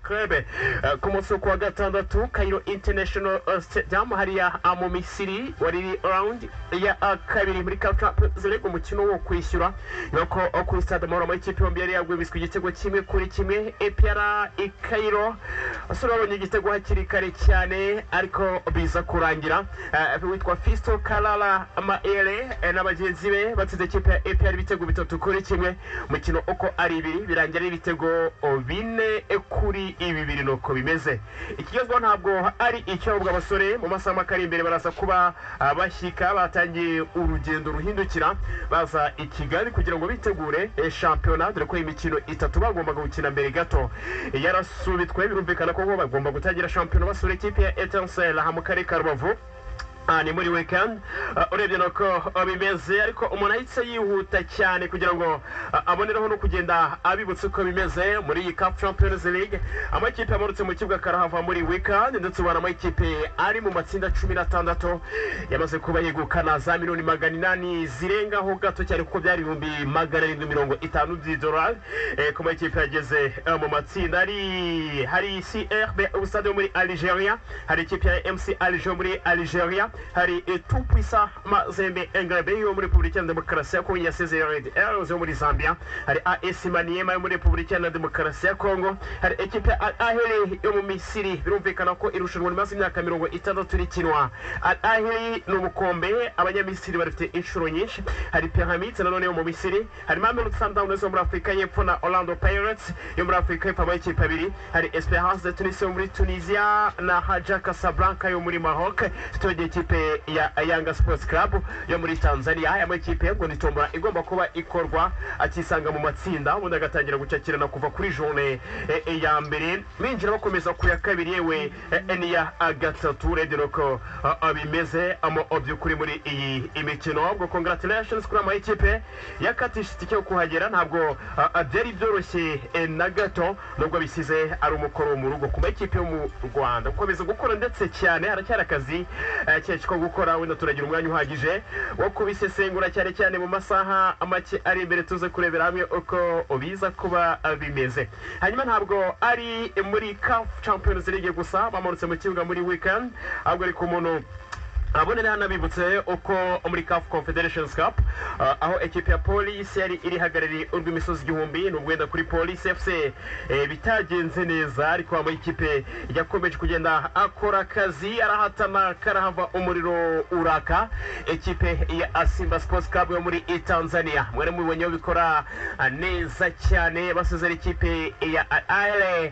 Club ku munsi wo kuwa gatandatu Cairo International Stadium hariya mu Misiri wari round ya kabiri muri CAF Champions League umukino wo kwishyura nuko kuri stade Amahoro mu ikipe yombi yari yagwibiswe igitego kimwe kuri kimwe APR Cairo asura abonye igitego hakiri kare cyane ariko biza kurangira witwa Fisto Kalala Maele n'abagenzi be batsinze ikipe ya APR ibitego bitatu kuri kimwe umukino uko ari ibiri birangira ibitego bine kuri ibibiri nuko bimeze ikigezweho ntabwo ari icyobwa abasore mu masaha makari imbere baraza kuba bashyika batangiye urugendo ruhindukira baza i Kigali kugira ngo bitegure shampiyona dore ko imikino itatu bagombaga gukina mbere gato yarasubitwe birumvikana ko bagomba gutangira shampiyona basura ikipe ya Etincelle mu karere ka Rubavu ni muri weekend urebye nuko bimeze ariko umuntu ahitse yihuta cyane kugira ngo abonereho no kugenda abibutse uko bimeze muri iyi CAF Champions League amakipe yamanutse mu kibuga karahava muri weekend ndetse ubona amakipe ari mu matsinda 16 yamaze kuba yegukana za miliyoni 800 zirengaho gato cyane kuko byari $750 by'idolari ku makipe yageze mu matsinda hari CRB Stade muri Algeria hari ikipe ya MC Alger muri Algeria hari Tupisa Mazembe Engabe yo muri Republika ya Demokarasi ya Kongo yasezeranye yo muri Zambia hari AS Maniema yo muri Republika ya Demokarasi ya Kongo hari ekipe Al Ahly yo mu Misiri birumvikana ko irushanwa rimaze imyaka 60 rikinwa Al Ahly n'umukombe abanyamisiri barifite inshuro nyinshi hari Pyramids nanone yo mu Misiri hari Mamelodi Sundowns yo muri Afrika y'Epfo na Orlando Pirates yo muri Afrika y'Epfo amakipe abiri hari Esperance de Tunis yo muri Tunisia na Raja Casablanca yo muri Maroc tutogiye ikipe ya Yanga Sports Club yo muri Tanzania aya makipe ngo nitombora igomba kuba ikorwa akisanga mu matsinda ubundi agatangira gucakirana kuva kuri journée ya mbere minjira bakomeza ku ya kabiri yewe ya gatatu redinoko abimeze amo obyukuri muri iyi imikino ubwo congratulations kuri ama ekipe yakatisha itike yo kuhagera ntabwo byari byoroshye na gato nubwo bisize ari umukoro mu rugo ku makipe yo mu Rwanda gukomeza gukora ndetse cyane haracyari akazi ko gukora wenda turagira umwanya uhagije wo kubisesengura cyane cyane mu masaha make ari imbere tuze kurebera hamwe uko biza kuba bimeze hanyuma ntabwo ari muri CAF Champions League gusa bamanutse mu kibuga muri weekend ahubwo ari ku muntu abonera hanabibutse uko muri CAF Confederations Cup aho ekipe ya Police yari iri hagarari urw'imisozi igihumbi n'ubwenda kuri Police FC bitagenze neza ariko ama ekipe yakomeje kugenda akora akazi arahatana karahava umuriro uraka ekipe ya Simba Sports Club yo muri Tanzania mwere mubonye bikora neza cyane basezera ekipe ya AL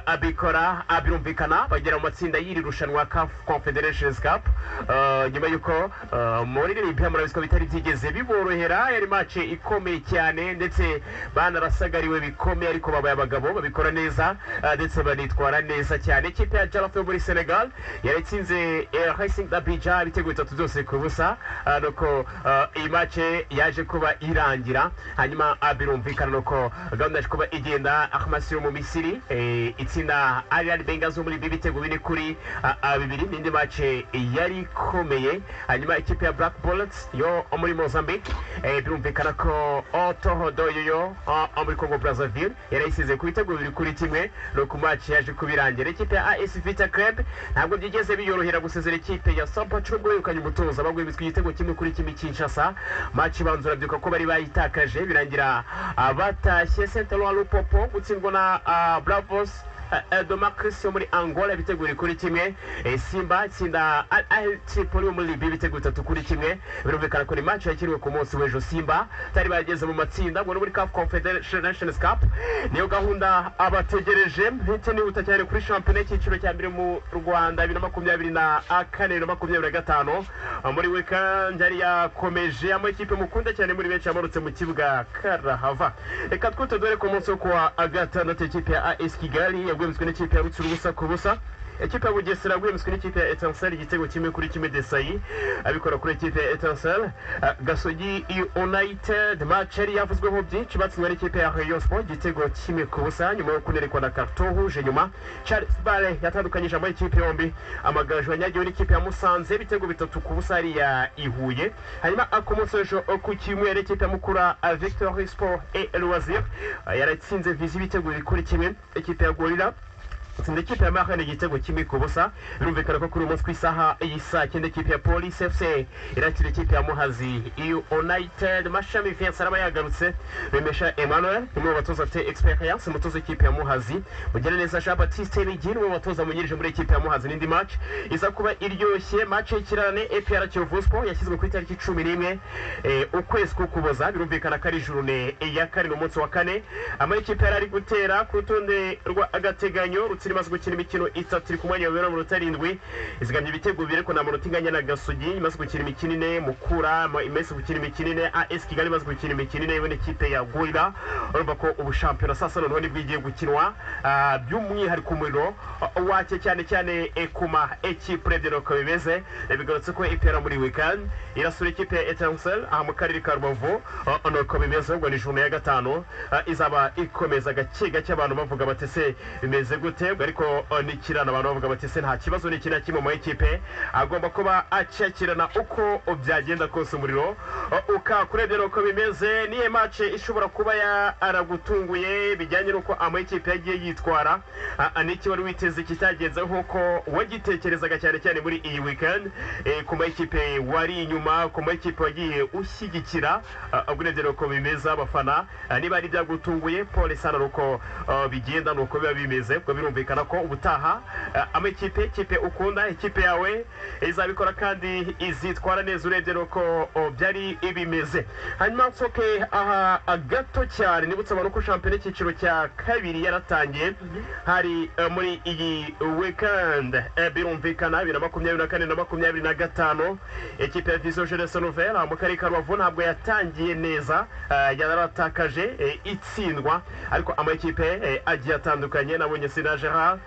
abikora abirumvikana bagera mu matsinda y'iri rushanwa CAF Confederations Cup nyuma yuko muri Libya murabiswa bitari byigeze biborohera yari match ikomeye cyane ndetse banarasagariwe bikomeye ariko babaye abagabo babikora neza ndetse banitwara neza cyane ikipe ya Jaraaf muri Senegal yaratsinze Racing d'Abidjan ibitego 3 byose ku busa nuko iyi match yaje kuba irangira hanyuma abirumvikana nuko gahunda yaje kuba igenda Ahmasi yo mu Misiri itsinda Al Benghazi muri ibitego bine kuri bibiri n'indi match yari ikomeye hanyuma ikipe ya Black Bullets yo muri Mozambique birumvikana ko Otohodo yo muri Congo Brazzaville yarayisize ku bitego bibiri kuri kimwe no ku match yaje kubirangira ikipe ya AS Vita Club ntabwo byigeze biyorohera gusezera ikipe ya Samba Chungo yukanye umutoza bagwibitswe igitego kimwe kuri kimwe Kinshasa match banzura byuka ko bari bayitakaje birangira batashye Saint-Eloi Lupopo gutsindwa na Bravos Domarcus yo muri Angola bitegura kuri kimwe Simba itsinda Al Tripoli muri Libya bitego 3 kuri kimwe birumvikana ko ni match yakiriwe ku munsi w'ejo Simba tari bageze mu matsinda ngo muri CAF Confederations Cup niyo gahunda abategereje ntite nihuta cyane kuri shampiyona y'ikiciro cya mbere mu Rwanda 2024-2025 muri weekend yari yakomeje amakipe mukunda cyane muri benshi yamarutse mu kibuga karahava reka twite dore ku munsi wo kuwa gatandatu ikipe ya AS Kigali yagwemetswe n'ikipe ya Rutsiro ubusa ku busa ekipe ya Bugesera guhemuswe n'ikipe ya Etincelle igitego kimwe kuri kimwe Desailly abikora kuri ekipe ya Etincelle. Gasogi United match yari yavuzweho byinshi batsinzwe n'ikipe ya Rayon Sport igitego kimwe ku busa nyuma yo kunerekwa na carton rouge. Nyuma Charles Bale yatandukanyije ama ekipe yombi, Amagaju yanyagiwe n'ikipe ya Musanze ibitego 3 ku busa ya Ihuye. Hanyuma akomosoje ku kimwe ekipe ya Mukura Victory Sport et Loisir yaratsinze Vizi ibitego bikuri kimwe. Ekipe ya Gorilla itsinda ikipe ya Marine igitego kimwe ku busa. Birumvikana ko kuri umunsi kw'isaha y'isa cyenda ikipe ya Police FC irakira ikipe ya Muhazi United. Mashami Vincent araba yagarutse, Remesha Emmanuel nimwe batoza te experience mutoza ikipe ya Muhazi, Mugiraneza Jean Baptiste Bigini nimwe batoza munyirije muri ikipe ya Muhazi. N'indi match iza kuba iryoshye match y'ikirane APR Kiyovu Sport yashyizwe ku itariki 11 ukwezi k'Ukuboza. Birumvikana ko ari journée ya kane umunsi wa kane. Ama ikipe yari gutera ku rutonde rwa agateganyo imaze gukina imikino 3 iri ku mwanya wa 7 izigamye ibitego bireko na Monoti inganya na Gasogi imaze gukina imikino 4, Mukura imaze gukina imikino 4, AS Kigali imaze gukina imikino 4 yone ikipe ya Gorilla. Urumva ko ubu championnat sasa none bwigiye gukinwa by'umwihariko umuriro wake cyane cyane kuma equipe de roko bimeze. Bigarutse ko ipera muri weekend irasura ikipe ya Etincelle aha mu karere ka Rubavu onoko bimeze ngo ni journée ya gatano izaba ikomeza gake abantu bavuga batese bimeze gute, ariko nikirana abantu bavuga bati se nta kibazo n'ikina kimwe mu ekipe agomba kuba acakirana uko byagenda kose umuriro ukakurebye uko bimeze. Niye match ishobora kuba aragutunguye bijyanye nuko ama ekipe yagiye yitwara aniki wari witeze kitagenze nkuko wagitekerezaga cyane cyane muri iyi weekend ku ma ekipe wari inyuma, ku ma ekipe wagiye ushyigikira urebye uko bimeze abafana niba ari byagutunguye pole sana uko bigenda nuko biba bimeze. Birumvikana ko ubutaha ama ekipe ukunda ekipe yawe izabikora kandi izitwara neza urebye uko byari ibimeze. Hanyuma nsoke aha gato cyane nibutse abantu ko championnat cyiciro cya kabiri yaratangiye hari muri iyi weekend. Birumvikana 2024 na 2025 ekipe ya Vision Jeunesse Nouvelle mu karere ka Rubavu ntabwo yatangiye neza, yaratakaje itsindwa, ariko ama ekipe agiye atandukanye nabonye Sina Gerard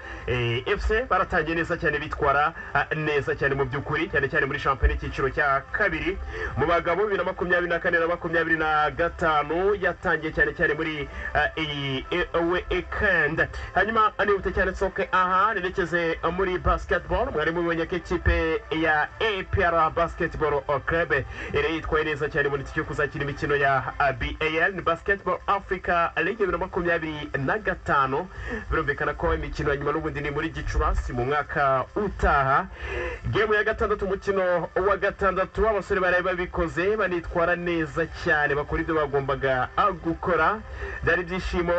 FC baratangiye neza cyane bitwara neza cyane mu byukuri cyane cyane muri championnat cyiciro cya kabiri. Mu bagabo 2024 na 2025 yatangiye cyane cyane muri iyi weekend. Hanyuma anibute cyane soke aha nerekeze muri basketball. Mwari mubonye ko ikipe ya APR Basketball Club iri yitwaye neza cyane muri cyo kuzakira imikino ya BAL Basketball Africa League 2025. Birumvikana ko imikino ya nyuma n'ubundi ni muri Gicurasi mu mwaka utaha. Game ya gatandatu, umukino wa gatandatu abasore baraye babikoze banitwara neza cyane bakora ibyo bagombaga gukora. Byari byishimo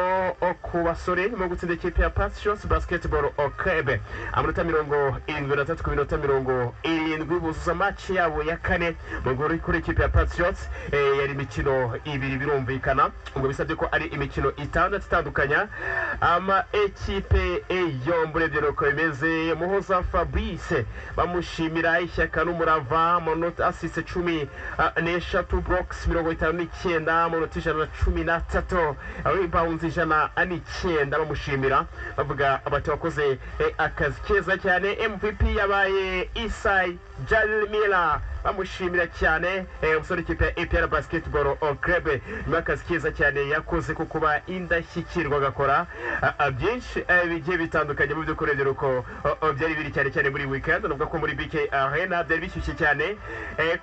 ku basore mu gutsinda ikipe ya Passions Basketball Club amanota 73 ku minota 70 buzuza match yabo ya kane mu gori kuri ikipe ya Passions. Yari imikino ibiri birumvikana ngo bisabye ko ari imikino itandukanya ama ekipe yombure byo ko bimeze. Muhoza Fabrice bamushimira ishyaka n'umurava amanota asise 13 blocks 59 amanota 113 rebounds 109 bamushimira bavuga abati wakoze akazi keza cyane. MVP yabaye Isai Jalmila bamushimira cyane umusore ikipe ya APR Basketball Club n'akazi keza cyane yakoze ko kuba indashyikirwa gakora byinshi bigiye bitandukanye mu byo kurengera uko byari biri cyane cyane muri weekend. Navuga ko muri BK Arena byari bishyushye cyane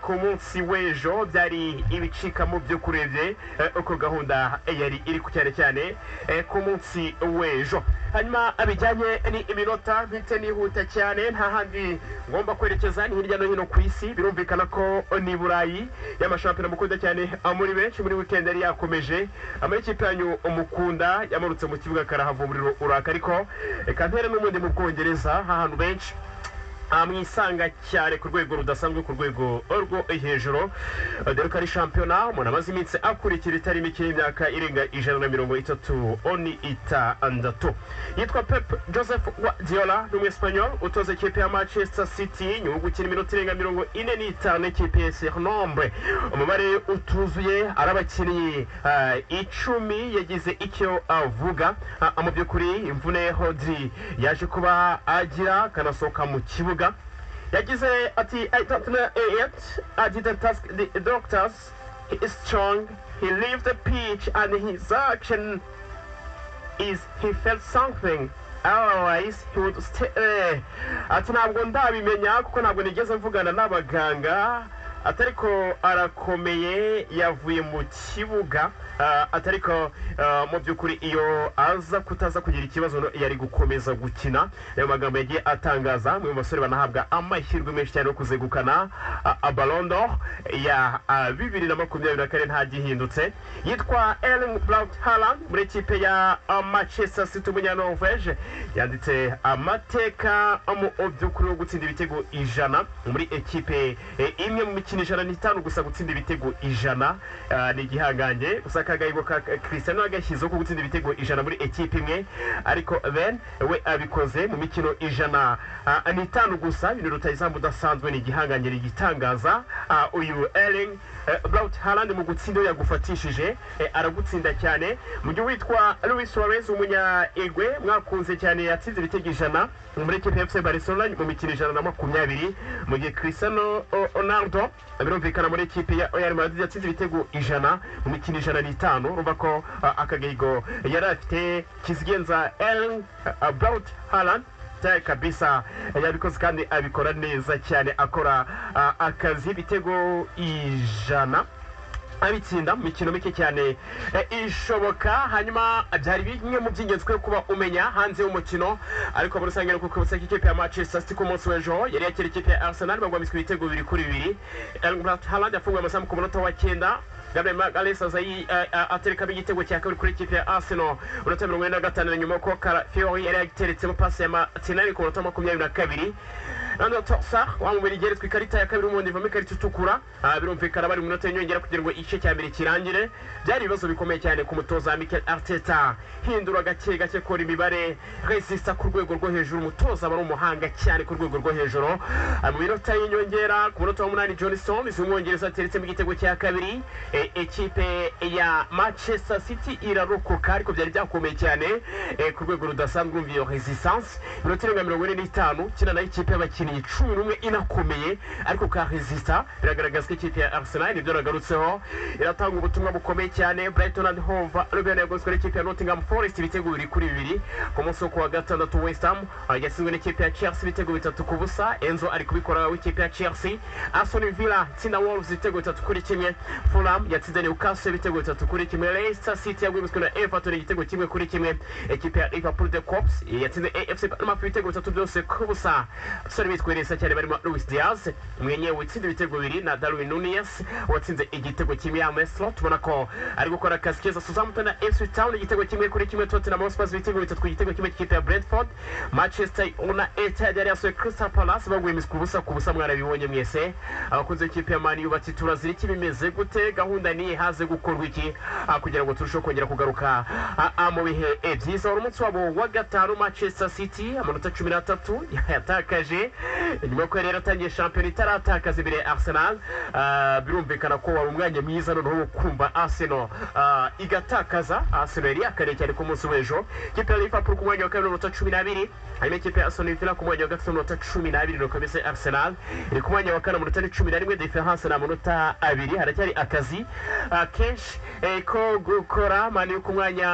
ku munsi w'ejo byari ibicika mu byo kurebye uko gahunda yari iri ku cyane ku munsi w'ejo. Hanyuma abijyanye ni iminota mpite nihuta cyane nta handi ngomba kwerekeza ni hirya no hino ku isi. Birumvikana ko ni Burayi y'amashampiyona mukunda cyane muri benshi muri weekend yari yakomeje. Amakipe yanyu umukunda yamarutse mu kibuga karahava umuriro uraka, ariko kantere n'umundi mu Bwongereza ahantu benshi amwisanga cyane ku rwego rudasanzwe ku rwego rwo hejuru dore ko ari shampiyona umuntu amaze iminsi akurikira itari mike y'imyaka irenga 136 yitwa Pep Joseph Guardiola n'Umwespanyol utoza ikipe ya Manchester City nyuma gukina iminota irenga 45 ikipe ya Sernombre umubare utuzuye arabakinnyi 10 yagize icyo avuga mu by'ukuri imvune Rodri yaje kuba agira kanasohoka mu kibuga yagize ati I don't know yet I didn't ask the doctors he is strong he leaves the pitch and his action is he felt something otherwise he would stay ati ntabwo ndabimenya kuko ntabwo nigeze mvugana n'abaganga atariko arakomeye yavuye mu kibuga atariko mu by'ukuri iyo aza kutaza kugira ikibazo yari gukomeza gukina nayo magambo yagiye atangaza mu basore banahabwa amahirwe menshi cyane yo kuzegukana Ballon d'Or ya 2024 nta gihindutse yitwa Erling Braut Haaland muri ekipe ya Manchester City umunya-Norvège yanditse amateka mu by'ukuri wo gutsinda ibitego 100 muri ekipe imwe mu mikino 105 gusa gutsinda ibitego 100 ni igihangange gusa kagayigo ka Cristiano agashyizeho ko gutsinda ibitego 100 muri ekipe imwe ariko Ben we abikoze mu mikino 105 gusa ibintu rutayizamu udasanzwe ni igihangange gitangaza uyu Erling Braut Haaland mu gutsinda yagufatishije aragutsinda cyane mu gihe witwa Luis Suarez umunya-Uruguay mwakunze cyane yatsinze ibitego 100 muri ekipe ya FC Barcelona mu mikino 120 mu gihe Cristiano Ronaldo birumvikana muri ekipe ya Real Madrid yatsinze ibitego 100 mu mikino 105 urumva ko akagayigo yari afite kizigenza Erling Braut Haaland kabisa yabikoze kandi abikora neza cyane akora akazi bitego 100 abitsinda mu mikino mike cyane ishoboka hanyuma byari bimwe mu by'ingenzi kuba umenya hanze y'umukino ariko muri rusange kuko useka ikipe ya Manchester City ku munsi w'ejo yari yakira ikipe ya Arsenal bagwamiswe ibitego 2-2 Erling Braut Haaland yafunguye amasamu ku munota wa 9 Gabriel Magalhaes azayi atereka igitego cya kabiri kuri ikipe ya Arsenal munota 45 nyuma ko Fiori yari yateretse mu pasi ya Martinelli ku munota 22 Nando Tosa wamubiri geretswe ikarita ya kabiri umundi vamo ikarita itukura birumvikana bari mu minota y'inyongera kugira ngo igice cya mbere kirangire byari ibibazo bikomeye cyane ku mutoza Mikel Arteta hindura gake gake kora imibare resista ku rwego rwo hejuru umutoza bari umuhanga cyane ku rwego rwo hejuru mu minota y'inyongera ku munota wa 8 John Stones umwongereza ateretse mu gitego cya kabiri ekipe ya Manchester City irarokoka ariko byari byakomeye cyane ku rwego rudasanzwe urumva resistance minota 45 kina na ikipe y'abakinnyi 11 inakomeye ariko ka resista biragaragaza ko ikipe ya Arsenal nibyo ragarutseho iratanga ubutumwa bukomeye cyane Brighton and Hove Ruben yagoswe ikipe ya Nottingham Forest ibitego 2-2 ku munsi wa gatandatu West Ham yasinzwe n'ikipe ya Chelsea ibitego 3-0 Enzo ari kubikora w'ikipe ya Chelsea Aston Villa tsinda Wolves ibitego 3-1 Fulham yatsinze Newcastle ibitego 3-1 Leicester City yagwimitswe na Everton igitego 1-1 ekipe ya Liverpool the Cops yatsinze AFC Bournemouth ibitego 3-0 sori bitweresa cyane barimo Luis Diaz mwenye witsinze ibitego 2 na Darwin Núñez watsinze igitego kimwe ya Meslo tubona ko ari gukora akazi keza Southampton na Ipswich Town igitego 1-1 Tottenham Hotspur ibitego 3 ku gitego kimwe cy'ikipe ya Brentford Manchester United yari yasohoye Crystal Palace bagwimitswe ku busa mwarabibonye mwese abakunze ikipe ya Man U bati turazira iki bimeze gute gahunda ni haze gukorwa iki kugira ngo turusheho kongera kugaruka mu bihe byiza umunsi wabo wa gatanu Manchester City amanota 13 yatakaje nyuma ko yari atangiye shampiyona itaratakaza imbere Arsenal birumvikana ko wari umwanya mwiza noneho kumva Arsenal igatakaza Arsenal yari yakare cyane ku munsi w'ejo ikipe ya Liverpool ku mwanya wa kabiri n'amanota 12 hanyuma ikipe ya Aston Villa ku mwanya wa gatatu n'amanota 12 nuko bise Arsenal iri ku mwanya wa kane n'amanota 11 difference na amanota 2 haracyari akazi kenshi ko gukora mani ku mwanya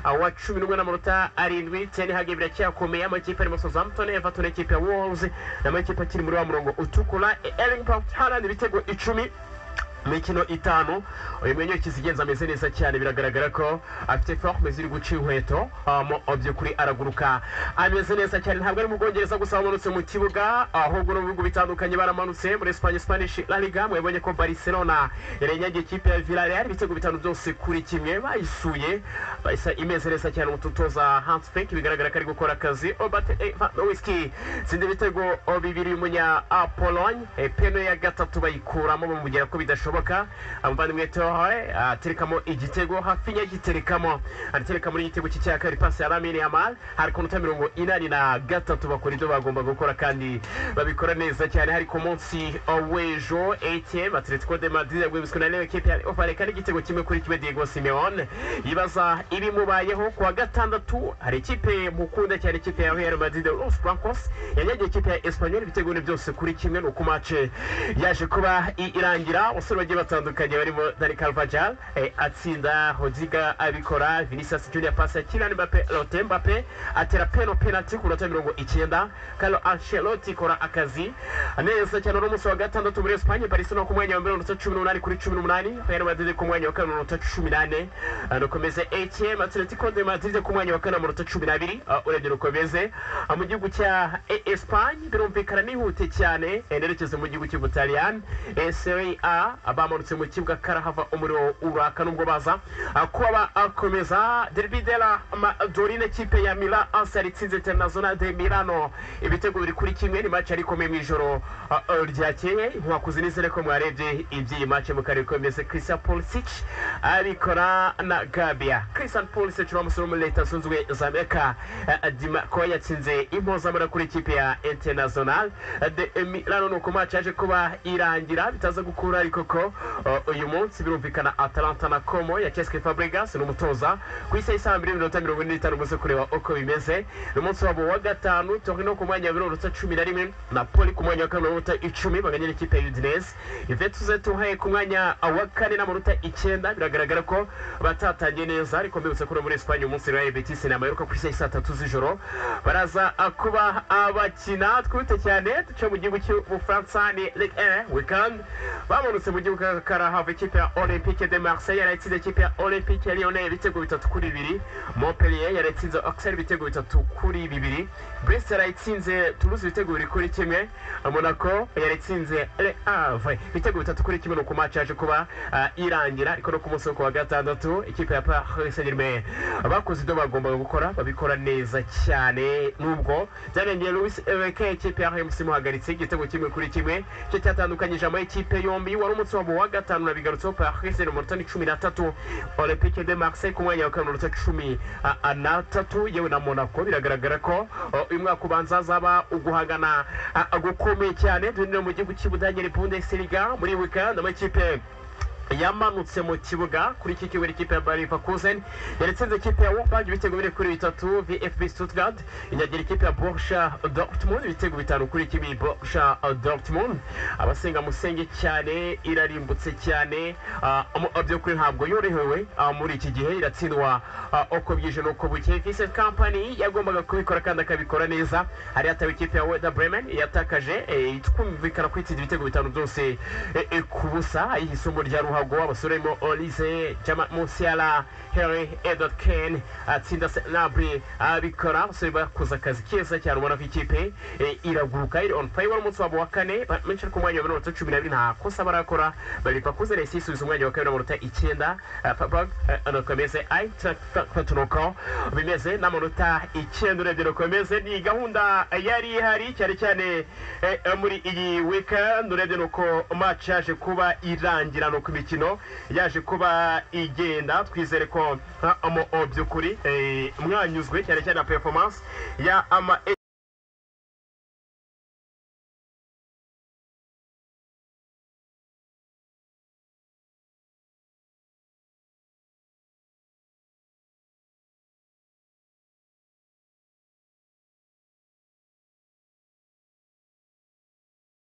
wa 11 n'amanota 7 Ten Hag biracyakomeye amakipe arimo Southampton Everton ikipe ya Wolves n'amakipe akiri muri wa murongo utukura Erling Braut Haaland ibitego 10 mikino itanu uyu mwenye kizigenza ameze neza cyane biragaragara ko afite forme ziri guca inkweto mu byukuri araguruka ameze neza cyane ntabwo ari mu Bwongereza gusa bamanutse mu kibuga ahubwo no mu bihugu bitandukanye baramanutse muri Espagne Spanish La Liga mwebonye ko Barcelona yarenyagiye ikipe ya Villarreal ibitego bitanu byose kuri kimwe bayisuye bayisa imeze neza cyane umutoza Hans Flick bigaragara ko ari gukora akazi Robert Lewandowski sinde ibitego bibiri umunya Pologne peno ya gatatu bayikuramo bamugera ko bidashoboka amuvandimwe Torre aterekamo igitego hafi yagiterekamo atereka muri igitego cy'icya kabiri pasi ya Lamine Yamal hari ku minota 43 bakora ibyo bagomba gukora kandi babikora neza cyane hari ku munsi w'ejo ATM Atletico de Madrid yagwibiswe na equipe ya Ovaleka n'igitego kimwe kuri kimwe Diego Simeone yibaza ibimubayeho kuwa gatandatu hari ikipe mukunda cyane ikipe ya Real Madrid Los Blancos yanyagiye ikipe ya Espanyol ibitego byose kuri kimwe no ku match yaje kuba irangira abasore bagiye batandukanye barimo Dani Carvajal atsinda Rodrigo abikora Vinicius Junior pass ya Kylian Mbappe atera penalty ku minota 90 Carlo Ancelotti kora akazi neza cyane no musi wa gatandatu muri Espagne Barcelona ku mwanya wa 18 kuri 18 Real Madrid ku mwanya wa 18 anokomeze ATM Atletico de Madrid ku mwanya wa 12 urebye rukomeze mu gihugu cya Espagne birumvikana nihute cyane nerekeze mu gihugu cy'Ubutaliyani Serie A abamanutse mu kibuga karahava umuriro uraka nubwo baza kuba akomeza Derby della Madonnina ikipe ya Milan itsinze Internazionale de Milano ibitego biri kuri kimwe ni match ariko mu ijoro ryakeye mwakuze nizere ko mwarebye iby'iyi match mu kare komeze Christian Pulisic abikora na Gabia Christian Pulisic uramusoro muri Leta Zunze Ubumwe za Amerika ko yatsinze impozamara kuri ikipe ya Internazionale de Milano nuko match yaje kuba irangira bitaza gukura ariko ko uyu munsi birumvikana Atalanta na Como ya Cesc Fabregas n'umutoza ku isa 2:45 muze kureba uko bimeze n'umunsi wabo wa gatanu Torino ku mwanya wa 11 Napoli ku mwanya wa 10 baganyira ikipe ya Udinese Juventus tuhaye ku mwanya wa 4 na minota 9 biragaragara ko batatangiye neza ariko mbibutse ko muri Espagne umunsi Real Betis na Mallorca ku isa 3 z'ijoro baraza kuba abakina twite cyane duce mu gihugu cy'Ubufaransa ni Ligue 1 weekend bamanutse mu gihugu karahava ikipe ya Olympique de Marseille yaratsinze ikipe ya Olympique Lyon ibitego 3-2 Montpellier yaratsinze Auxerre ibitego 3-2 Brest yaratsinze Toulouse ibitego 2-1 Monaco yaratsinze Le Havre ibitego 3-1 no ku match yaje kuba irangira ariko no ku munsi wa gatandatu ikipe ya Paris Saint-Germain abakoze ibyo bagomba gukora babikora neza cyane nubwo byanengeye Luis Enrique ikipe ya RMC muhagaritse igitego 1-1 cyo cyatandukanyije ama ikipe yombi wari umunsi wa gatanu na bigarutseho Paris mu minota 13 Olympique de Marseille ku mwanya wa 13 yewe na Monaco biragaragara ko uyu mwaka ubanza zaba uguhangana gukomeye cyane dune mu gihugu cy'Ubudage Bundesliga muri weekend amakipe yamanutse mu kibuga kuri iki kibuga ikipe ya Bayer Leverkusen yaratsinze ikipe ya Wolfsburg ibitego 2-3 VfB Stuttgart inyagira ikipe ya Borussia Dortmund ibitego 5 kuri kimwe Borussia Dortmund abasenga musenge cyane irarimbutse cyane byo kuri ntabwo yorohewe muri iki gihe iratsindwa uko byije nuko buke Vincent Kompany yagombaga kubikora kandi akabikora neza hari hatawe ikipe ya Werder Bremen yatakaje itwumvikana kwitsinda ibitego 5 byose kubusa ayisumo rya ruhago abasore mo Olise Jama Musiala Harry Edward Kane atsinda Nabri abikora abasore bakoze akazi keza cyane ubona ko ikipe iraguruka iri on fire umunsi wabo wa kane menshi ku mwanya wa 12 nta kosa barakora bari pakuze resisubiza umwanya wa 9 Fabag anakomeze Fatunoko bimeze na minota 9 urebye rukomeze ni gahunda yari hari cyane muri iyi weekend urebye nuko match yaje kuba irangira no kumikino yaje kuba igenda twizere ko byukuri mwanyuzwe cyane na performance ya ama